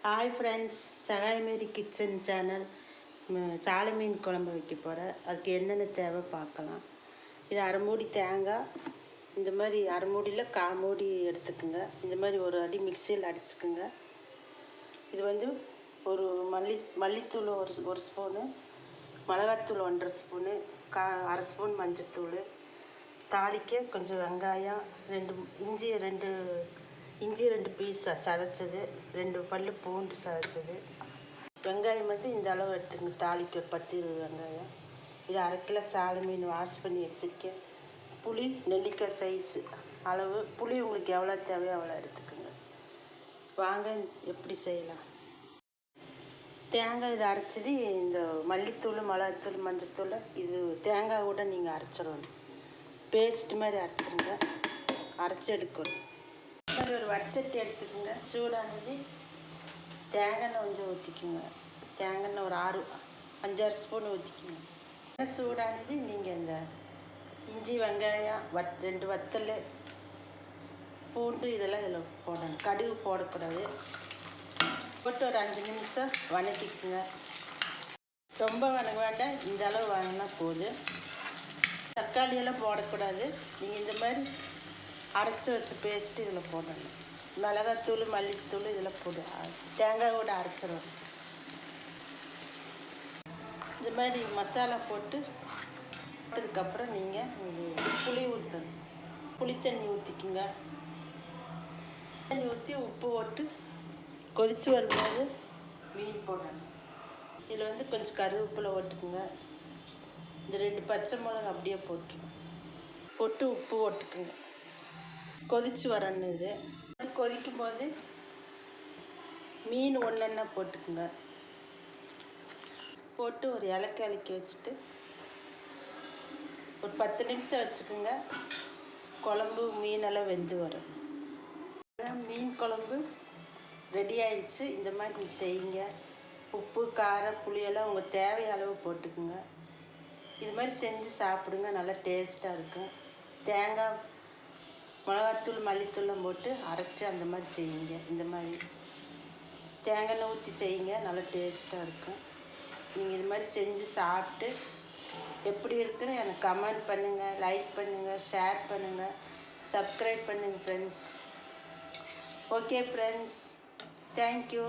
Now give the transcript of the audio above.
Hi friends, Sahayamary kitchen channel. சாலை மீன் குழம்பு வைக்க போகிறேன். அதுக்கு என்னென்ன தேவை பார்க்கலாம். இது அரை மூடி தேங்காய், இந்த மாதிரி அரை மூடியில் கால் மூடி எடுத்துக்குங்க. இந்த மாதிரி ஒரு அடி மிக்சியில் அடிச்சுக்குங்க. இது வந்து ஒரு மல்லித்தூள் ஒரு ஸ்பூனு, மிளகாத்தூள் 1.5 ஸ்பூனு, அரை ஸ்பூன் மஞ்சத்தூள், தாளிக்க கொஞ்சம் வெங்காயம், இஞ்சி 2 பீஸ் சதைச்சது, 2 பல் பூண்டு சதைச்சது. வெங்காயம் வந்து இந்த அளவு எடுத்துங்க. தாளிக்க 10-20 வெங்காயம். இது அரை கிலோ சாலை மீன் வாஷ் பண்ணி வச்சுருக்கேன். புளி நெல்லிக்காய் சைஸு அளவு புளி உங்களுக்கு எவ்வளோ தேவையோ அவ்வளோ எடுத்துக்கோங்க. வாங்க எப்படி செய்யலாம். தேங்காய் இதை அரைச்சது, இந்த மல்லித்தூள், மிளகாத்தூள், மஞ்சத்தூள், இது தேங்காய் கூட நீங்கள் அரைச்சிடணும். பேஸ்ட் மாதிரி அரைச்சிருங்க. அரைச்சி எடுக்கணும். ஒரு வடசட்டி எடுத்துக்கோங்க. சூடானது தேங்காய் கொஞ்சம் ஊற்றிக்குங்க. தேங்காய் ஒரு 5-6 ஸ்பூன் ஊற்றிக்குங்க. சூடானது நீங்கள் இந்த இஞ்சி, வெங்காயம், 2 வத்தல், பூண்டு இதெல்லாம் இதில் போடணும். கடுகு போடக்கூடாது. போட்டு ஒரு 5 நிமிஷம் வதக்கிக்குங்க. ரொம்ப வதங்க வேண்டாம், இந்த அளவு வதங்கினா போதும். தக்காளியெல்லாம் போடக்கூடாது. நீங்கள் இந்த மாதிரி அரைச்சி வச்ச பேஸ்ட்டு இதில் போடணும். மிளகாத்தூள், மல்லித்தூள் இதில் போடு. தேங்காய் கூட அரைச்சிடணும். இந்த மாதிரி மசாலா போட்டதுக்கப்புறம் நீங்கள் புளி ஊற்றணும். புளி தண்ணி ஊற்றிக்குங்க. தண்ணி ஊற்றி உப்பு போட்டு கொதித்து வரும்போது மீன் போடணும். இதில் வந்து கொஞ்சம் கருவேப்பிலை போட்டுக்குங்க. இந்த 2 பச்சை மிளகா அப்படியே போட்டு உப்பு போட்டுக்குங்க. கொதித்து வரணும். இது கொதிக்கும் போது மீன் ஒன்றா போட்டுக்குங்க. போட்டு ஒரு இலக்கி வச்சுட்டு ஒரு 10 நிமிஷம் வச்சுக்கோங்க. குழம்பு மீனெல்லாம் வெந்து வரும். மீன் குழம்பு ரெடி ஆயிடுச்சு. இந்த மாதிரி செய்யுங்க. உப்பு, காரம், புளியெல்லாம் உங்கள் தேவை அளவு போட்டுக்குங்க. இது மாதிரி செஞ்சு சாப்பிடுங்க. நல்லா டேஸ்ட்டாக இருக்கும். தேங்காய், மிளகாத்தூள், மல்லித்தூள்லாம் போட்டு அரைச்சி அந்த மாதிரி செய்யுங்க. இந்த மாதிரி தேங்காய் ஊற்றி செய்யுங்க. நல்லா டேஸ்ட்டாக இருக்கும். நீங்கள் இது மாதிரி செஞ்சு சாப்பிட்டு எப்படி இருக்குன்னு எனக்கு கமெண்ட் பண்ணுங்கள், லைக் பண்ணுங்கள், ஷேர் பண்ணுங்கள், சப்ஸ்கிரைப் பண்ணுங்கள் ஃப்ரெண்ட்ஸ். Okay friends, thank you.